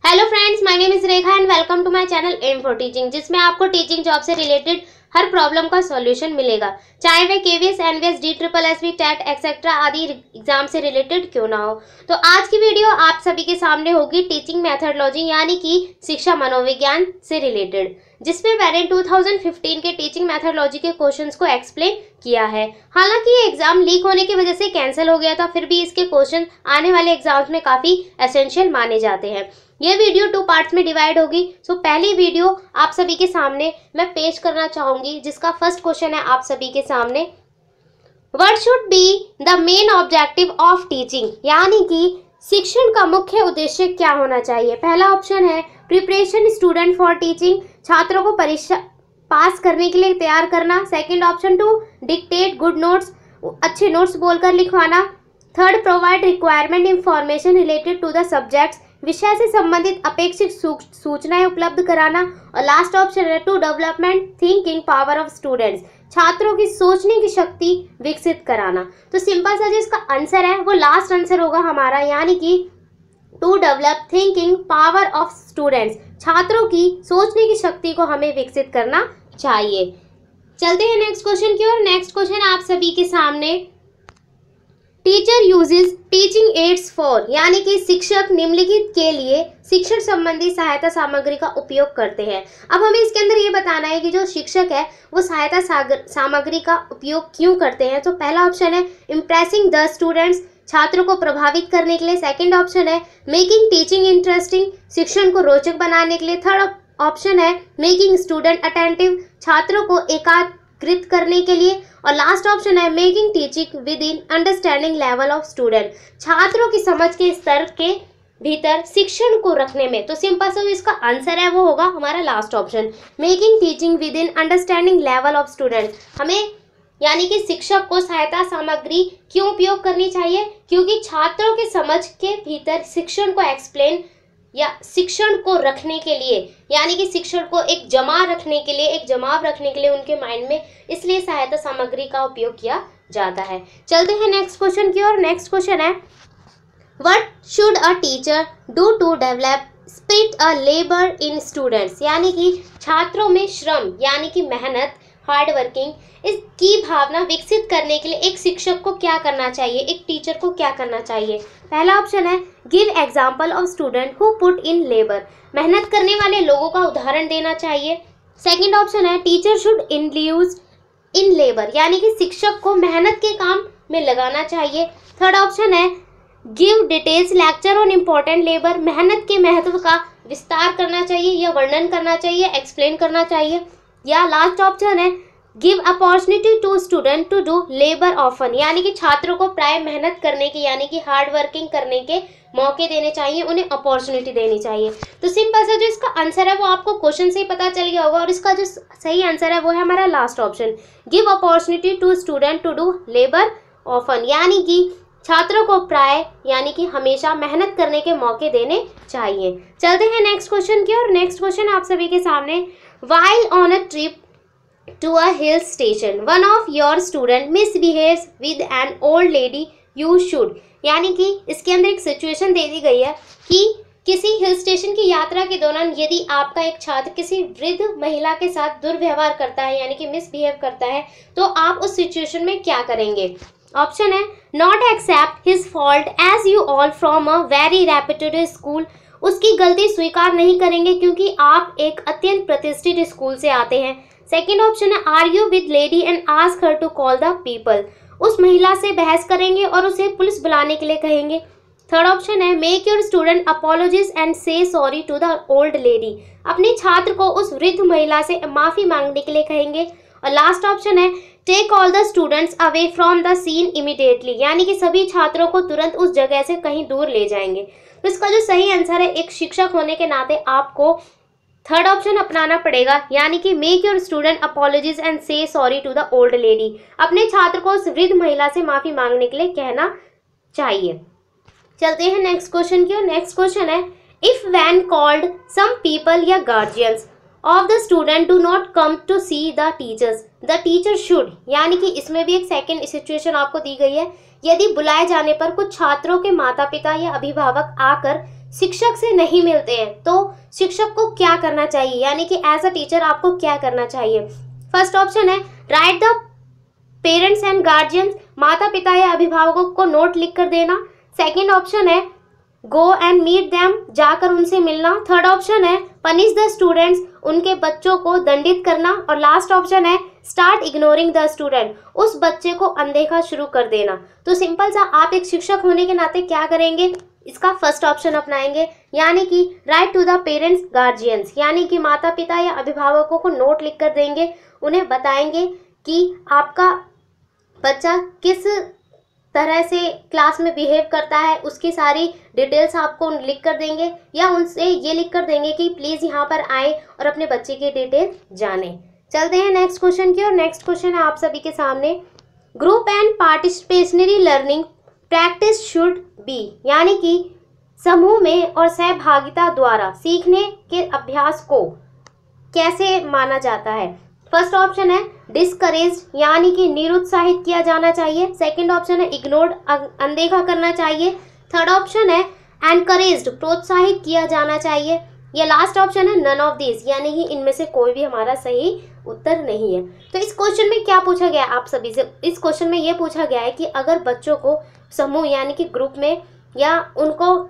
Hello friends, my name is Rekha and welcome to my channel M for teaching, जिसमें आपको teaching job से related हर problem का solution मिलेगा, चाहे वे KVS, NVS, DSSB, TET etcetera आदि एग्जाम से रिलेटेड क्यों ना हो। तो आज की वीडियो आप सभी के सामने होगी टीचिंग मेथोडोलॉजी यानी कि शिक्षा मनोविज्ञान से रिलेटेड, जिसमें मैंने 2015 के टीचिंग मेथोडोलॉजी के क्वेश्चंस को एक्सप्लेन किया है। हालांकि ये एग्जाम लीक होने की वजह से कैंसिल हो गया था, फिर भी इसके क्वेश्चन आने वाले एग्जाम्स में काफी एसेंशियल माने जाते हैं। ये वीडियो 2 पार्ट्स में डिवाइड होगी। सो पहली वीडियो आप सभी के सामने मैं पेश करना चाहूंगी, जिसका फर्स्ट क्वेश्चन है आप सभी के सामने, what should be the main objective of teaching, यानी कि शिक्षण का मुख्य उद्देश्य क्या होना चाहिए। पहला ऑप्शन है प्रिपरेशन स्टूडेंट फॉर टीचिंग, छात्रों को परीक्षा पास करने के लिए तैयार करना। Second option, to dictate good notes, अच्छे नोट्स बोलकर लिखवाना। Third, provide requirement information related to the subjects, विषय से संबंधित अपेक्षित सूचनाएं उपलब्ध कराना। और लास्ट ऑप्शन है to development thinking power of students, छात्रों की सोचने की शक्ति विकसित कराना। तो सिंपल सा जो इसका आंसर है वो लास्ट आंसर होगा हमारा, यानी कि to develop thinking power of students, छात्रों की सोचने की शक्ति को हमें विकसित करना चाहिए। चलते हैं नेक्स्ट क्वेश्चन की ओर। नेक्स्ट क्वेश्चन आप सभी के सामने, teacher uses teaching ads for, यानी कि शिक्षक निम्नलिखित के लिए शिक्षण संबंधी सहायता सामग्री का उपयोग करते हैं। अब हमें इसके अंदर ये बताना है कि जो शिक्षक है वो सहायता सामग्री का उपयोग क्यों करते हैं। तो पहला ऑप्शन है इम्प्रेसिंग द स्टूडेंट्स, छात्रों को प्रभावित करने के लिए। सेकंड ऑप्शन है मेकिंग टीचिंग इंटरेस्टिंग, शिक्षण को रोचक बनाने के लिए। थर्ड ऑप्शन है मेकिंग स्टूडेंट अटेंटिव, छात्रों को एकाग्रित करने के लिए। और लास्ट ऑप्शन है making teaching with in understanding level of student, छात्रों की समझ के स्तर के भीतर शिक्षण को रखने में। तो सिंपल सा इसका आंसर है वो होगा हमारा last option, making teaching with in understanding level of student. हमें यानी कि शिक्षक को सहायता सामग्री क्यों उपयोग करनी चाहिए, क्योंकि छात्रों के समझ के भीतर शिक्षण को एक्सप्लेन या शिक्षण को रखने के लिए, यानी कि शिक्षण को एक जमाव रखने के लिए उनके माइंड में, इसलिए सहायता सामग्री का उपयोग किया जाता है। चलते हैं नेक्स्ट क्वेश्चन की ओर। नेक्स्ट क्वेश्चन है what should a teacher do to develop spirit a labour in students, यानी कि छात्रों में श्रम यानी कि मेहनत, हार्ड वर्किंग, इसकी भावना विकसित करने के लिए एक शिक्षक को क्या करना चाहिए, एक टीचर को क्या करना चाहिए। पहला ऑप्शन है give example of student who put in labour, मेहनत करने वाले लोगों का उदाहरण देना चाहिए। सेकंड ऑप्शन है teacher should induce in labour, यानी कि शिक्षक को मेहनत के काम में लगाना चाहिए। थर्ड ऑप्शन है give details lecture on important labour, मेहनत के महत्व का विस्तार करना चाहिए या वर्णन करना चाहिए, एक्सप्लेन करना चाहिए। या लास्ट ऑप्शन है give opportunity to student to do labour often, यानी कि छात्रों को प्राय मेहनत करने की यानी कि हार्ड वर्किंग करने के मौके देने चाहिए, उन्हें अपॉर्चुनिटी देनी चाहिए। तो सिंपल सा जो इसका आंसर है वो आपको क्वेश्चन से ही पता चल गया होगा, और इसका जो सही आंसर है वो है हमारा last option, give opportunity to student to do labour often, यानी कि छात्रों को प्राय यानी कि हमेशा मेहनत करने के मौके देने चाहिए। चलते हैं नेक्स्ट क्वेश्चन की ओर। नेक्स्ट क्वेश्चन आप सभी के सामने, while on a trip to a hill station, one of your student misbehaves with an old lady, you should, यानी कि इसके अंदर एक सिचुएशन दे दी गई है कि किसी हिल स्टेशन की यात्रा के दौरान यदि आपका एक छात्र किसी वृद्ध महिला के साथ दुर्व्यवहार करता है यानी कि मिसबिहेव करता है, तो आप उस सिचुएशन में क्या करेंगे। ऑप्शन है not accept his fault as you all from a very reputed school, उसकी गलती स्वीकार नहीं करेंगे क्योंकि आप एक अत्यंत प्रतिष्ठित स्कूल से आते हैं। सेकंड ऑप्शन है argue with lady and ask her to call the people, उस महिला से बहस करेंगे और उसे पुलिस बुलाने के लिए कहेंगे। थर्ड ऑप्शन है make your student apologies and say sorry to the old lady, अपने छात्र को उस वृद्ध महिला से माफी मांगने के लिए कहेंगे। और लास्ट ऑप्शन है take all the students away from the scene immediately, यानी कि सभी छात्रों को तुरंत उस जगह से कहीं दूर ले जाएंगे। तो इसका जो सही आंसर है, एक शिक्षक होने के नाते आपको थर्ड ऑप्शन अपनाना पड़ेगा, यानी कि make your student apologies and say sorry to the old lady, अपने छात्र को उस वृद्ध महिला से माफी मांगने के लिए कहना चाहिए। चलते हैं नेक्स्ट क्वेश्चन की ओर। नेक्स्ट क्वेश्चन है if when called some people या guardians of the student do not come to see the teachers, the teacher should, यानी कि इसमें भी एक सेकेंड सिचुएशन आपको दी गई है, यदि बुलाए जाने पर कुछ छात्रों के माता पिता या अभिभावक आकर शिक्षक से नहीं मिलते हैं तो शिक्षक को क्या करना चाहिए, यानी कि एज अ टीचर आपको क्या करना चाहिए। फर्स्ट ऑप्शन है right the parents and guardians, माता पिता या अभिभावकों को नोट लिख कर देना। सेकेंड ऑप्शन है गो एंड मीट देम, जाकर उनसे मिलना। थर्ड ऑप्शन है पनिश द स्टूडेंट्स, उनके बच्चों को दंडित करना। और लास्ट ऑप्शन है स्टार्ट इग्नोरिंग द स्टूडेंट, उस बच्चे को अनदेखा शुरू कर देना। तो सिंपल सा आप एक शिक्षक होने के नाते क्या करेंगे, इसका फर्स्ट ऑप्शन अपनाएंगे, यानी कि write to the parents guardians, यानी कि माता पिता या अभिभावकों को नोट लिख कर देंगे, उन्हें बताएंगे कि आपका बच्चा किस तरह से क्लास में बिहेव करता है, उसकी सारी डिटेल्स आपको लिख कर देंगे, या उनसे ये लिख कर देंगे कि प्लीज़ यहाँ पर आए और अपने बच्चे की डिटेल जानें। चलते हैं नेक्स्ट क्वेश्चन की, और नेक्स्ट क्वेश्चन है आप सभी के सामने, group and participationary learning practice should be, यानी कि समूह में और सहभागिता द्वारा सीखने के अभ्यास को कैसे माना जाता है। फर्स्ट ऑप्शन है डिस्करेज, यानी कि निरुत्साहित किया जाना चाहिए। सेकंड ऑप्शन है इग्नोर्ड, अनदेखा करना चाहिए। थर्ड ऑप्शन है एनकरेज्ड, प्रोत्साहित किया जाना चाहिए। या लास्ट ऑप्शन है नन ऑफ दिस, यानी कि इनमें से कोई भी हमारा सही उत्तर नहीं है। तो इस क्वेश्चन में क्या पूछा गया है आप सभी से, इस क्वेश्चन में ये पूछा गया है कि अगर बच्चों को समूह यानी कि ग्रुप में या उनको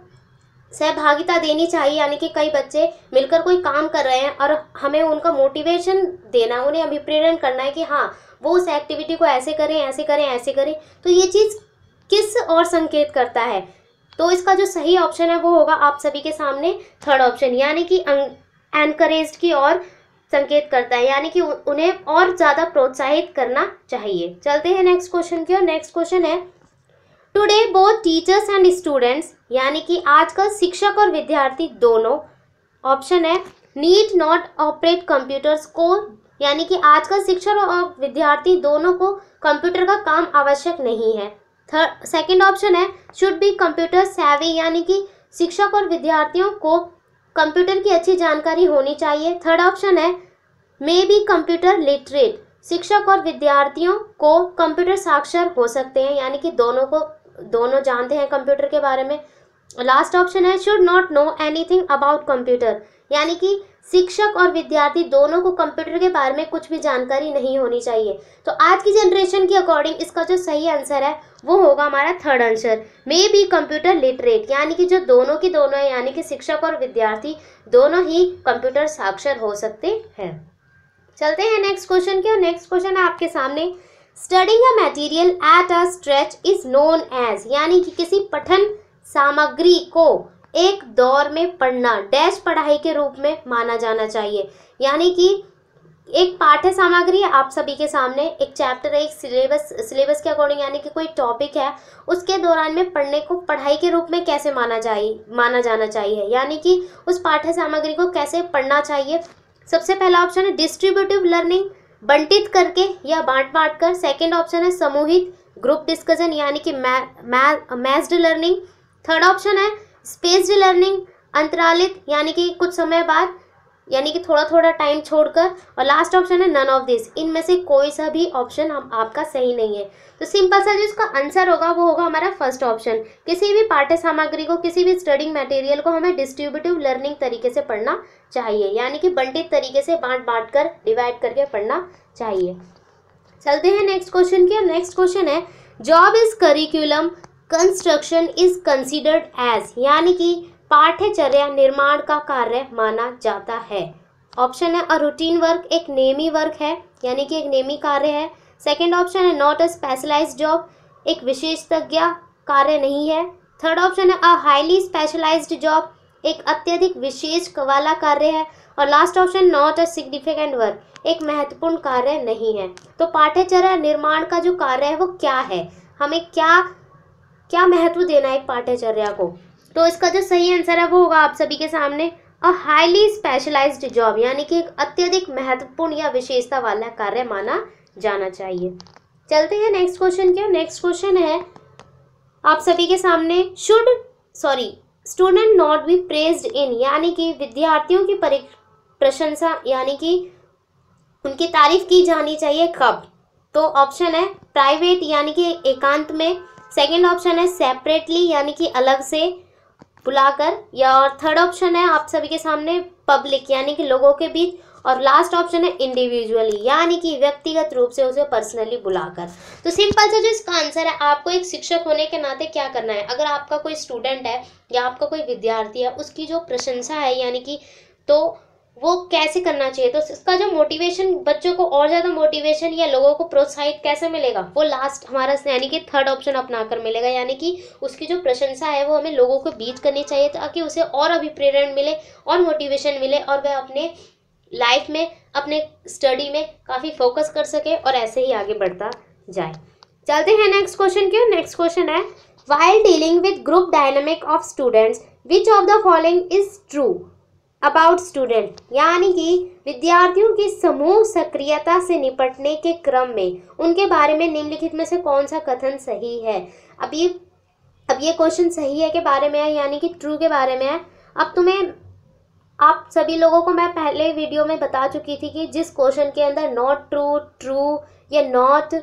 सहभागिता देनी चाहिए, यानी कि कई बच्चे मिलकर कोई काम कर रहे हैं और हमें उनका मोटिवेशन देना, उन्हें अभिप्रेरण करना है कि हाँ वो उस एक्टिविटी को ऐसे करें ऐसे करें ऐसे करें, तो ये चीज़ किस और संकेत करता है। तो इसका जो सही ऑप्शन है वो होगा आप सभी के सामने थर्ड ऑप्शन, यानी कि एनकरेज्ड की ओर संकेत करता है, यानी कि उन्हें और ज़्यादा प्रोत्साहित करना चाहिए। चलते हैं नेक्स्ट क्वेश्चन की, और नेक्स्ट क्वेश्चन है today both teachers and students, यानी कि आजकल शिक्षक और विद्यार्थी दोनों, ऑप्शन है नीड नॉट ऑपरेट कंप्यूटर्स को, यानी कि आजकल शिक्षक और विद्यार्थी दोनों को कंप्यूटर का काम आवश्यक नहीं है। सेकंड ऑप्शन है शुड बी कंप्यूटर सेवी, यानी कि शिक्षक और विद्यार्थियों को कंप्यूटर की अच्छी जानकारी होनी चाहिए। थर्ड ऑप्शन है मे बी कंप्यूटर लिटरेट, शिक्षक और विद्यार्थियों को कंप्यूटर साक्षर हो सकते हैं, यानी कि दोनों जानते हैं कंप्यूटर के बारे में। लास्ट ऑप्शन है should not know anything about computer, यानी कि शिक्षक और विद्यार्थी दोनों को कंप्यूटर के बारे में कुछ भी जानकारी नहीं होनी चाहिए। तो आज की जनरेशन के अकॉर्डिंग इसका जो सही आंसर है वो होगा हमारा third answer, may be computer literate, यानी कि जो दोनों की दोनों है, यानी कि शिक्षक और विद्यार्थी दोनों ही कंप्यूटर साक्षर हो सकते हैं। चलते हैं नेक्स्ट क्वेश्चन की, और नेक्स्ट क्वेश्चन है आपके सामने, studying a material at a stretch is known as, यानी कि किसी पठन सामग्री को एक दौर में पढ़ना डैश पढ़ाई के रूप में माना जाना चाहिए, यानी कि एक पाठ्य सामग्री है आप सभी के सामने, एक चैप्टर है, एक सिलेबस के अकॉर्डिंग, यानी कि कोई टॉपिक है, उसके दौरान में पढ़ने को पढ़ाई के रूप में कैसे माना जाना चाहिए, यानी कि उस पाठ्य सामग्री को कैसे पढ़ना चाहिए। सबसे पहला ऑप्शन है डिस्ट्रीब्यूटिव लर्निंग, बंटित करके या बांट कर। सेकंड ऑप्शन है समूहित ग्रुप डिस्कशन, यानी कि मैस्ड लर्निंग। थर्ड ऑप्शन है स्पेस्ड लर्निंग, अंतरालित, यानी कि कुछ समय बाद, यानी कि थोड़ा थोड़ा टाइम छोड़कर। और लास्ट ऑप्शन है नन ऑफ दिस, इनमें से कोई सा भी ऑप्शन आपका सही नहीं है। तो सिंपल सा जो इसका आंसर होगा वो होगा हमारा फर्स्ट ऑप्शन, किसी भी पाठ्य सामग्री को, किसी भी स्टडिंग मटेरियल को हमें डिस्ट्रीब्यूटिव लर्निंग तरीके से पढ़ना चाहिए, यानी कि बंटित तरीके से बांट कर डिवाइड करके पढ़ना चाहिए। चलते हैं नेक्स्ट क्वेश्चन की, और नेक्स्ट क्वेश्चन है job is curriculum construction is considered as, यानी कि पाठ्यचर्या निर्माण का कार्य माना जाता है। ऑप्शन है अ रूटीन वर्क, एक नेमी वर्क है, यानी कि एक नेमी कार्य है। सेकंड ऑप्शन है नॉट अ स्पेशलाइज्ड जॉब, एक विशेषज्ञ कार्य नहीं है। थर्ड ऑप्शन है अ हाईली स्पेशलाइज्ड जॉब, एक अत्यधिक विशेष वाला कार्य है। और last epsilon not a significant work, एक महत्वपूर्ण कार्य नहीं है। तो पाठ्यचर्या निर्माण का जो कार्य है वो क्या है, हमें क्या महत्व देना है एक पाठ्यचर्या को। तो इसका जो सही आंसर है वो होगा आप सभी के सामने अ हाईली स्पेशलाइज्ड जॉब, यानी कि एक अत्यधिक महत्वपूर्ण या विशेषता वाला कार्य माना जाना चाहिए। चलते हैं नेक्स्ट क्वेश्चन के, नेक्स्ट क्वेश्चन है आप सभी के सामने स्टूडेंट नॉट बी प्रेज्ड इन, यानी कि विद्यार्थियों की प्रशंसा यानी कि उनकी तारीफ की जानी चाहिए कब। तो ऑप्शन है प्राइवेट, यानी कि एकांत में। सेकंड ऑप्शन है सेपरेटली, यानी कि अलग से। बुलाकर, या और थर्ड ऑप्शन है आप सभी के सामने पब्लिक यानी कि लोगों के बीच, और लास्ट ऑप्शन है इंडिविजुअली यानी कि व्यक्तिगत रूप से उसे पर्सनली बुलाकर। तो सिंपल सा जो इसका आंसर है, आपको एक शिक्षक होने के नाते क्या करना है, अगर आपका कोई स्टूडेंट है या आपका कोई विद्यार्थी है, उसकी जो प्रशंसा है यानी कि, तो वो कैसे करना चाहिए, तो इसका जो मोटिवेशन, बच्चों को और ज़्यादा मोटिवेशन या लोगों को प्रोत्साहित कैसे मिलेगा, वो लास्ट हमारा यानी कि थर्ड ऑप्शन अपनाकर मिलेगा, यानी कि उसकी जो प्रशंसा है वो हमें लोगों के बीच करनी चाहिए ताकि उसे और अभिप्रेरण मिले और मोटिवेशन मिले और वह अपने लाइफ में, अपने स्टडी में काफ़ी फोकस कर सके और ऐसे ही आगे बढ़ता जाए। चलते हैं नेक्स्ट क्वेश्चन की। नेक्स्ट क्वेश्चन है, while dealing with group dynamic of students which of the following is true about student, यानी कि विद्यार्थियों की समूह सक्रियता से निपटने के क्रम में उनके बारे में निम्नलिखित में से कौन सा कथन सही है। अब ये क्वेश्चन सही है के बारे में है, यानी कि ट्रू के बारे में है। अब तुम्हें, आप सभी लोगों को मैं पहले वीडियो में बता चुकी थी कि जिस क्वेश्चन के अंदर नॉट ट्रू, ट्रू या नॉट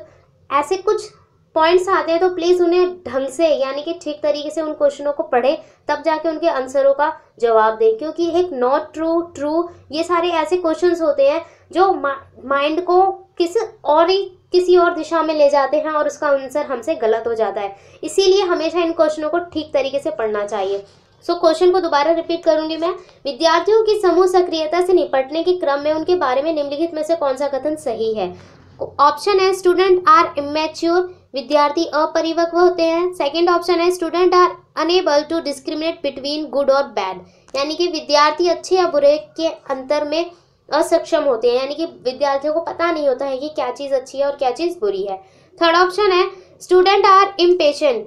ऐसे कुछ पॉइंट्स आते हैं तो प्लीज़ उन्हें ढंग से यानी कि ठीक तरीके से उन क्वेश्चनों को पढ़े, तब जाके उनके आंसरों का जवाब दें, क्योंकि एक नॉट ट्रू, ट्रू ये सारे ऐसे क्वेश्चंस होते हैं जो माइंड को किसी और दिशा में ले जाते हैं और उसका आंसर हमसे गलत हो जाता है। इसीलिए हमेशा इन क्वेश्चनों को ठीक तरीके से पढ़ना चाहिए। क्वेश्चन को दोबारा रिपीट करूंगी मैं। विद्यार्थियों की समूह सक्रियता से निपटने के क्रम में उनके बारे में निम्नलिखित में से कौन सा कथन सही है। ऑप्शन है स्टूडेंट आर इमेच्योर, विद्यार्थी अपरिपक्व होते हैं। सेकंड ऑप्शन है student are unable to discriminate between good और बैड, यानी कि विद्यार्थी अच्छे या बुरे के अंतर में असक्षम होते हैं, यानी कि विद्यार्थियों को पता नहीं होता है कि क्या चीज़ अच्छी है और क्या चीज़ बुरी है। थर्ड ऑप्शन है स्टूडेंट आर इम्पेशेंट,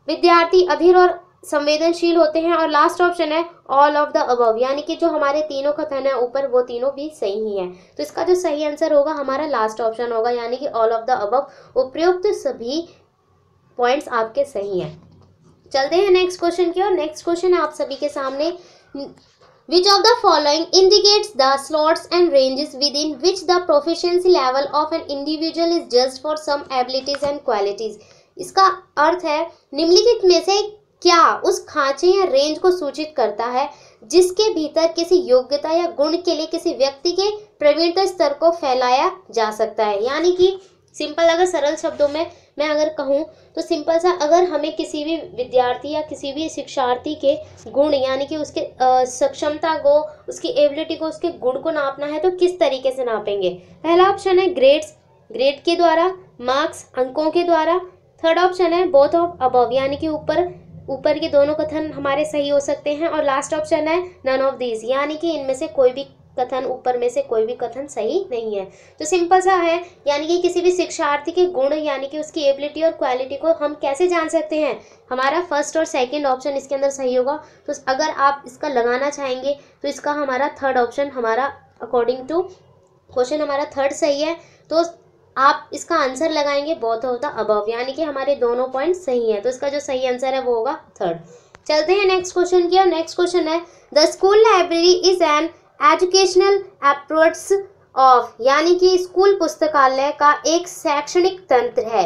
विद्यार्थी अधीर और संवेदनशील होते हैं। और लास्ट ऑप्शन है ऑल ऑफ द अबव, यानी कि जो हमारे तीनों कथन है ऊपर वो तीनों भी सही ही हैं। तो इसका जो सही आंसर होगा हमारा लास्ट ऑप्शन होगा, यानी कि ऑल ऑफ द अबव। उपयुक्त सभी पॉइंट्स आपके सही हैं। चलते हैं नेक्स्ट क्वेश्चन की ओर। नेक्स्ट क्वेश्चन है आप सभी के सामने, Which of the following indicates the slots and ranges within which the proficiency level of an individual is judged for some abilities and qualities। इसका अर्थ है निम्नलिखित में से क्या उस खांचे या रेंज को सूचित करता है जिसके भीतर किसी योग्यता या गुण के लिए किसी व्यक्ति के प्रवीणता स्तर को फैलाया जा सकता है। यानी कि सिंपल, अगर सरल शब्दों में मैं अगर कहूँ तो सिंपल सा, अगर हमें किसी भी विद्यार्थी या किसी भी शिक्षार्थी के गुण यानी कि उसके सक्षमता को, उसकी एबिलिटी को, उसके गुण को नापना है तो किस तरीके से नापेंगे। पहला ऑप्शन है ग्रेड्स, ग्रेड के द्वारा, मार्क्स अंकों के द्वारा। थर्ड ऑप्शन है बोथ ऑफ अबव, यानी कि ऊपर के दोनों कथन हमारे सही हो सकते हैं। और लास्ट ऑप्शन है नन ऑफ दीज, यानी कि इनमें से कोई भी कथन, ऊपर में से कोई भी कथन सही नहीं है। तो सिंपल सा है, यानी कि किसी भी शिक्षार्थी के गुण यानी कि उसकी एबिलिटी और क्वालिटी को हम कैसे जान सकते हैं, हमारा फर्स्ट और सेकंड ऑप्शन इसके अंदर सही होगा। तो अगर आप इसका लगाना चाहेंगे तो इसका हमारा थर्ड ऑप्शन, हमारा अकॉर्डिंग टू क्वेश्चन हमारा थर्ड सही है, तो आप इसका आंसर लगाएंगे बोथ ऑफ द अबव, यानी कि हमारे दोनों पॉइंट सही हैं। तो इसका जो सही आंसर है वो होगा थर्ड। चलते हैं नेक्स्ट क्वेश्चन की। नेक्स्ट क्वेश्चन है the school library is an educational approach of, यानी कि स्कूल पुस्तकालय का एक शैक्षणिक तंत्र है।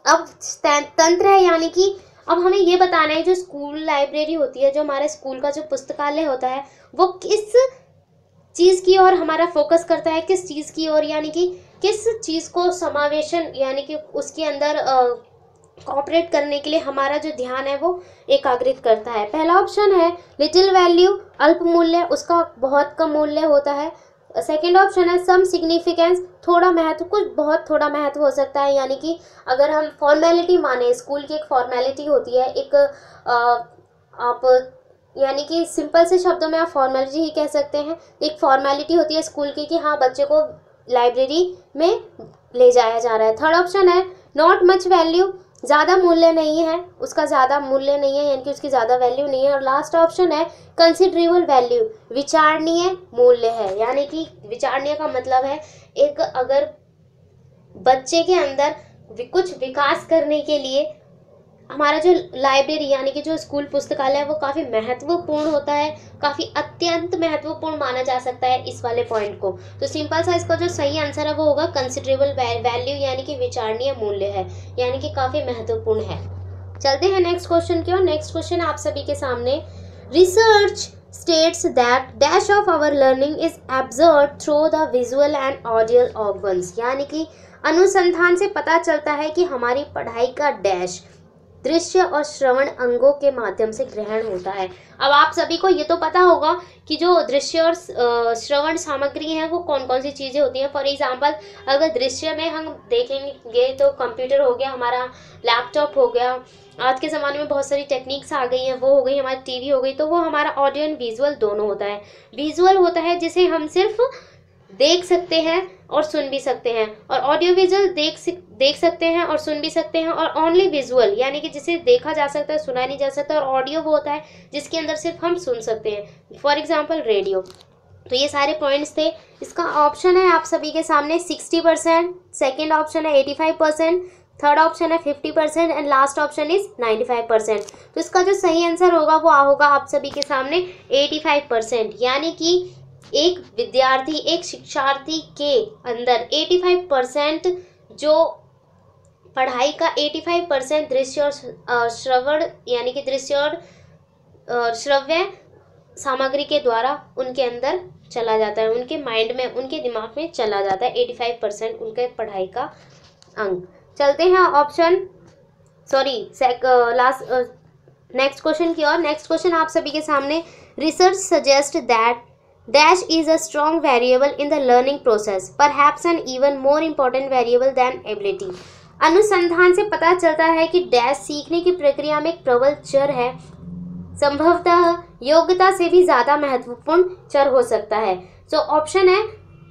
अब तंत्र है यानी कि अब हमें ये बताना है जो स्कूल लाइब्रेरी होती है, जो हमारे स्कूल का जो पुस्तकालय होता है वो किस चीज़ की ओर हमारा फोकस करता है, किस चीज़ की ओर, यानी कि किस चीज़ को समावेशन यानी कि उसके अंदर कॉपरेट करने के लिए हमारा जो ध्यान है वो एकाग्रित करता है। पहला ऑप्शन है लिटिल वैल्यू, अल्प मूल्य, उसका बहुत कम मूल्य होता है। सेकेंड ऑप्शन है सम सिग्निफिकेंस, थोड़ा महत्व, कुछ बहुत थोड़ा महत्व हो सकता है, यानी कि अगर हम फॉर्मेलिटी माने, स्कूल की एक फॉर्मेलिटी होती है, एक आप यानी कि सिंपल से शब्दों में आप फॉर्मेलिटी ही कह सकते हैं, एक फॉर्मेलिटी होती है स्कूल की कि हाँ बच्चे को लाइब्रेरी में ले जाया जा रहा है। थर्ड ऑप्शन है नॉट मच वैल्यू, ज़्यादा मूल्य नहीं है, उसका ज़्यादा मूल्य नहीं है, यानी कि उसकी ज़्यादा वैल्यू नहीं है। और लास्ट ऑप्शन है कंसिडरेबल वैल्यू, विचारणीय मूल्य है, यानी कि विचारणीय का मतलब है एक अगर बच्चे के अंदर कुछ विकास करने के लिए हमारा जो लाइब्रेरी यानी कि जो स्कूल पुस्तकालय है वो काफ़ी महत्वपूर्ण होता है, काफ़ी अत्यंत महत्वपूर्ण माना जा सकता है इस वाले पॉइंट को। तो सिंपल सा इसका जो सही आंसर है वो होगा कंसिडरेबल वैल्यू, यानी कि विचारणीय मूल्य है, यानी कि काफ़ी महत्वपूर्ण है। चलते हैं नेक्स्ट क्वेश्चन की ओर। नेक्स्ट क्वेश्चन आप सभी के सामने, research states that dash of our learning is absorbed through the visual and audial organs, यानी कि अनुसंधान से पता चलता है कि हमारी पढ़ाई का डैश दृश्य और श्रवण अंगों के माध्यम से ग्रहण होता है। अब आप सभी को ये तो पता होगा कि जो दृश्य और श्रवण सामग्री है वो कौन कौन सी चीज़ें होती हैं। फॉर एग्जांपल अगर दृश्य में हम देखेंगे तो कंप्यूटर हो गया, हमारा लैपटॉप हो गया, आज के ज़माने में बहुत सारी टेक्निक्स आ गई हैं, वो हो गई, हमारी टीवी हो गई, तो वो हमारा ऑडियो एंड विजुअल दोनों होता है। विजुअल होता है जिसे हम सिर्फ देख सकते हैं और सुन भी सकते हैं, और ऑडियो विजुअल देख सकते हैं और सुन भी सकते हैं, और ओनली विजुअल यानी कि जिसे देखा जा सकता है, सुना नहीं जा सकता, और ऑडियो वो होता है जिसके अंदर सिर्फ हम सुन सकते हैं, फॉर एग्जांपल रेडियो। तो ये सारे पॉइंट्स थे। इसका ऑप्शन है आप सभी के सामने 60%, सेकेंड ऑप्शन है 85%, थर्ड ऑप्शन है 50% एंड लास्ट ऑप्शन इज 95%। तो इसका जो सही आंसर होगा वो होगा आप सभी के सामने 85%, यानी कि एक विद्यार्थी, एक शिक्षार्थी के अंदर 85% जो पढ़ाई का 85% दृश्य और श्रवण यानी कि दृश्य और श्रव्य सामग्री के द्वारा उनके अंदर चला जाता है, उनके माइंड में, उनके दिमाग में चला जाता है 85% उनके पढ़ाई का अंग। चलते हैं नेक्स्ट क्वेश्चन की ओर। नेक्स्ट क्वेश्चन आप सभी के सामने, research suggest that dash is a strong variable in the learning process, perhaps an even more important variable than ability। अनुसंधान से पता चलता है कि डैश सीखने की प्रक्रिया में एक प्रबल चर है, संभवतः योग्यता से भी ज़्यादा महत्वपूर्ण चर हो सकता है। तो ऑप्शन है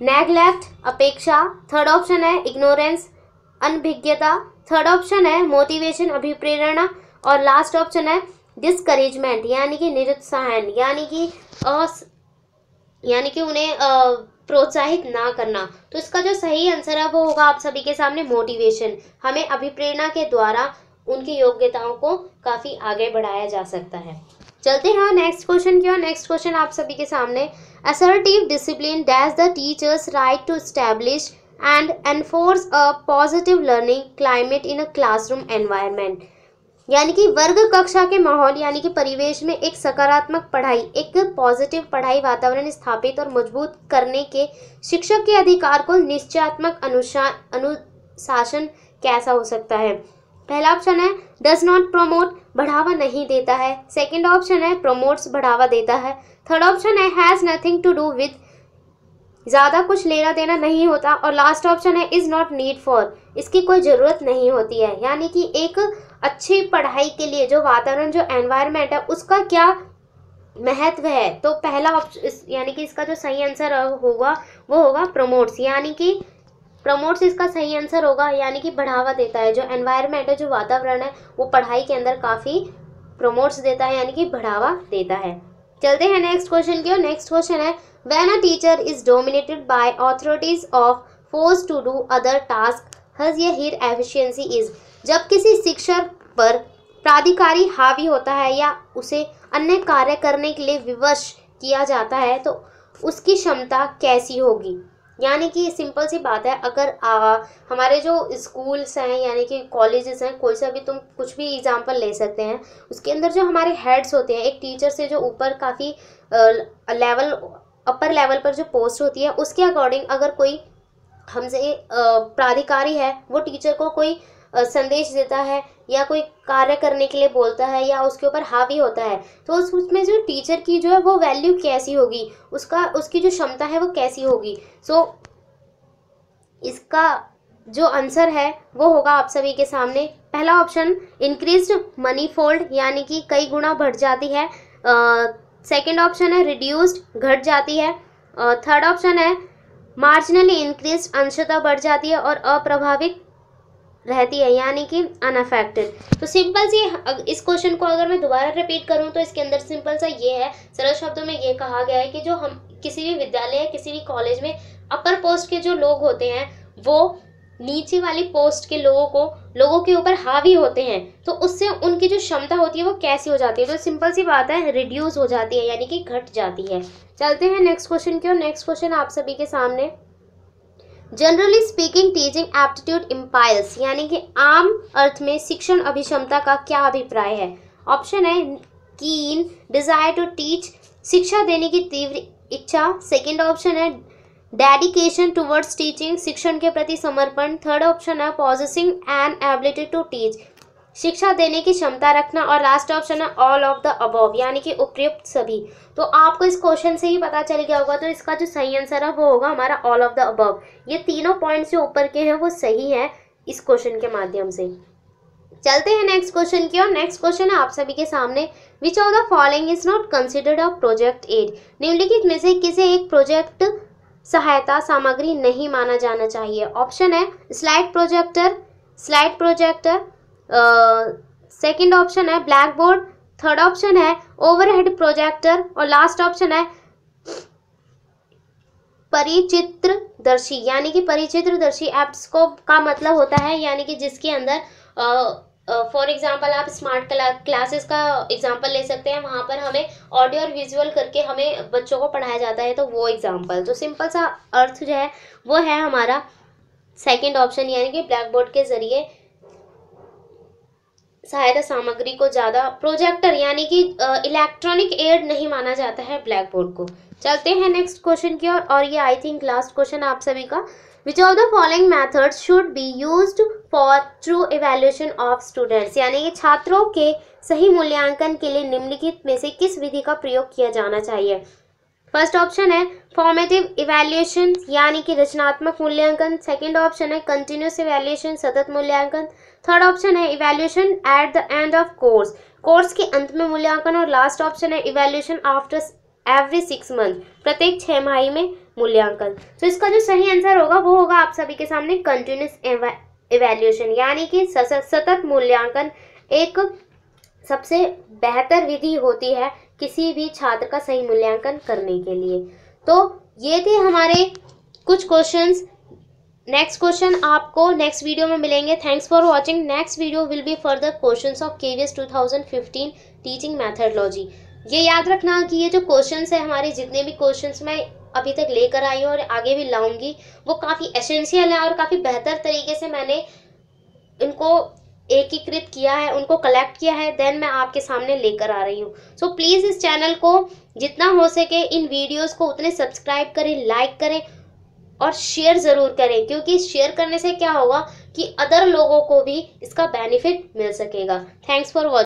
नेग्लेक्ट, अपेक्षा, थर्ड ऑप्शन है इग्नोरेंस, अनभिज्ञता, थर्ड ऑप्शन है मोटिवेशन, अभिप्रेरणा, और लास्ट ऑप्शन है डिस्करेजमेंट यानी कि निरुत्साहन, यानी कि उन्हें प्रोत्साहित ना करना। तो इसका जो सही आंसर है वो होगा आप सभी के सामने मोटिवेशन। हमें अभिप्रेरणा के द्वारा उनकी योग्यताओं को काफ़ी आगे बढ़ाया जा सकता है। चलते हैं नेक्स्ट क्वेश्चन की ओर। नेक्स्ट क्वेश्चन आप सभी के सामने, assertive discipline dash the teachers right to establish and enforce a positive learning climate in a classroom environment, यानी कि वर्ग कक्षा के माहौल यानी कि परिवेश में एक सकारात्मक पढ़ाई, एक पॉजिटिव पढ़ाई वातावरण स्थापित और मजबूत करने के शिक्षक के अधिकार को निश्चयात्मक अनुशासन कैसा हो सकता है। पहला ऑप्शन है डज नॉट प्रमोट, बढ़ावा नहीं देता है। सेकंड ऑप्शन है प्रमोट्स, बढ़ावा देता है। थर्ड ऑप्शन है has nothing to do with, ज़्यादा कुछ लेना देना नहीं होता। और लास्ट ऑप्शन है इज़ नॉट नीड फॉर, इसकी कोई ज़रूरत नहीं होती है। यानी कि एक अच्छी पढ़ाई के लिए जो वातावरण, जो एनवायरनमेंट है, उसका क्या महत्व है। तो पहला ऑप्शन यानी कि इसका जो सही आंसर होगा वो होगा प्रमोट्स, यानी कि प्रमोट्स इसका सही आंसर होगा, यानी कि बढ़ावा देता है। जो एनवायरनमेंट है, जो वातावरण है, वो पढ़ाई के अंदर काफ़ी प्रमोट्स देता है, यानी कि बढ़ावा देता है। चलते हैं नेक्स्ट क्वेश्चन की ओर। नेक्स्ट क्वेश्चन है, when a teacher is dominated by authorities of force to do other task his here efficiency is, जब किसी शिक्षक पर प्राधिकारी हावी होता है या उसे अन्य कार्य करने के लिए विवश किया जाता है तो उसकी क्षमता कैसी होगी। यानी कि सिंपल सी बात है, अगर हमारे जो स्कूल्स हैं यानी कि कॉलेजेस हैं, कोई सा भी तुम कुछ भी एग्जांपल ले सकते हैं, उसके अंदर जो हमारे हेड्स होते हैं, एक टीचर से जो ऊपर काफ़ी अपर लेवल पर जो पोस्ट होती है, उसके अकॉर्डिंग अगर कोई हमसे प्राधिकारी है, वो टीचर को कोई संदेश देता है या कोई कार्य करने के लिए बोलता है या उसके ऊपर हावी होता है, तो उसमें जो टीचर की जो है वो वैल्यू कैसी होगी, उसकी जो क्षमता है वो कैसी होगी। सो इसका जो आंसर है वो होगा आप सभी के सामने पहला ऑप्शन इंक्रीज्ड मनी फोल्ड, यानी कि कई गुना बढ़ जाती है। सेकंड ऑप्शन है रिड्यूस्ड, घट जाती है। थर्ड ऑप्शन है मार्जिनली इंक्रीज, अंशतः बढ़ जाती है। और अप्रभावित रहती है, यानी कि अनअफेक्टेड। तो सिंपल सी इस क्वेश्चन को अगर मैं दोबारा रिपीट करूं तो इसके अंदर सिंपल सा ये है, सरल शब्दों में ये कहा गया है कि जो हम किसी भी विद्यालय या किसी भी कॉलेज में अपर पोस्ट के जो लोग होते हैं वो नीचे वाली पोस्ट के लोगों के ऊपर हावी होते हैं, तो उससे उनकी जो क्षमता होती है वो कैसी हो जाती है। तो सिंपल सी बात है, रिड्यूस हो जाती है, यानी कि घट जाती है। चलते हैं नेक्स्ट क्वेश्चन की ओर। नेक्स्ट क्वेश्चन आप सभी के सामने, जनरली स्पीकिंग टीचिंग एप्टीट्यूड इम्पायर्स यानी कि आम अर्थ में शिक्षण अभिक्षमता का क्या अभिप्राय है। ऑप्शन है कीन डिजायर टू टीच, शिक्षा देने की तीव्र इच्छा। सेकंड ऑप्शन है डेडिकेशन टुवर्ड्स टीचिंग, शिक्षण के प्रति समर्पण। थर्ड ऑप्शन है पॉजेसिंग एन एबिलिटी टू टीच, शिक्षा देने की क्षमता रखना। और लास्ट ऑप्शन है ऑल ऑफ द अबव यानी कि उपयुक्त सभी। तो आपको इस क्वेश्चन से ही पता चल गया होगा, तो इसका जो सही आंसर है वो होगा हमारा ऑल ऑफ द अबव। ये तीनों पॉइंट्स जो ऊपर के हैं वो सही है इस क्वेश्चन के माध्यम से। चलते हैं नेक्स्ट क्वेश्चन की ओर। नेक्स्ट क्वेश्चन है आप सभी के सामने, which of the following is not considered a project aid. निम्नलिखित में से किसी एक प्रोजेक्ट सहायता सामग्री नहीं माना जाना चाहिए। ऑप्शन है स्लाइड प्रोजेक्टर, सेकंड ऑप्शन है ब्लैक बोर्ड, थर्ड ऑप्शन है ओवरहेड प्रोजेक्टर और लास्ट ऑप्शन है परिचित्रदर्शी यानी कि परिचित्रदर्शी। एब्स्कोप का मतलब होता है यानी कि जिसके अंदर फॉर एग्जांपल आप स्मार्ट क्लासेस का एग्जांपल ले सकते हैं, वहाँ पर हमें ऑडियो और विजुअल करके हमें बच्चों को पढ़ाया जाता है, तो वो एग्जांपल। तो सिंपल सा अर्थ जो है वो है हमारा सेकंड ऑप्शन यानी कि ब्लैक बोर्ड के जरिए सहायता सामग्री को ज़्यादा, प्रोजेक्टर यानी कि इलेक्ट्रॉनिक एड नहीं माना जाता है ब्लैक बोर्ड को। चलते हैं नेक्स्ट क्वेश्चन की ओर और ये आई थिंक लास्ट क्वेश्चन आप सभी का। विच of the following methods should be used for true evaluation of students यानी कि छात्रों के सही मूल्यांकन के लिए निम्नलिखित में से किस विधि का प्रयोग किया जाना चाहिए। फर्स्ट ऑप्शन है फॉर्मेटिव इवैल्यूएशन यानी कि रचनात्मक मूल्यांकन। सेकंड ऑप्शन है कंटिन्यूस इवैल्यूएशन, सतत मूल्यांकन। थर्ड ऑप्शन है evaluation at the end of course के अंत में मूल्यांकन। और लास्ट ऑप्शन है इवैल्यूएशन आफ्टर एवरी 6 मंथ, प्रत्येक 6 माह में मूल्यांकन। तो इसका जो सही आंसर होगा वो होगा आप सभी के सामने कंटिन्यूस इवैल्यूएशन यानी कि सतत मूल्यांकन एक सबसे बेहतर विधि होती है किसी भी छात्र का सही मूल्यांकन करने के लिए। तो ये थे हमारे कुछ क्वेश्चंस। नेक्स्ट क्वेश्चन आपको नेक्स्ट वीडियो में मिलेंगे। Thanks for watching. Next video will be further questions of KVS 2015 teaching methodology. ये याद रखना कि ये जो क्वेश्चंस है हमारे जितने भी क्वेश्चंस मैं अभी तक लेकर आई हूँ और आगे भी लाऊंगी वो काफ़ी एसेंशियल है और काफ़ी बेहतर तरीके से मैंने इनको एकीकृत किया है, उनको कलेक्ट किया है, देन मैं आपके सामने लेकर आ रही हूँ। सो प्लीज़ इस चैनल को जितना हो सके इन वीडियोस को उतने सब्सक्राइब करें, लाइक करें और शेयर ज़रूर करें, क्योंकि शेयर करने से क्या होगा कि अदर लोगों को भी इसका बेनिफिट मिल सकेगा। Thanks for watching.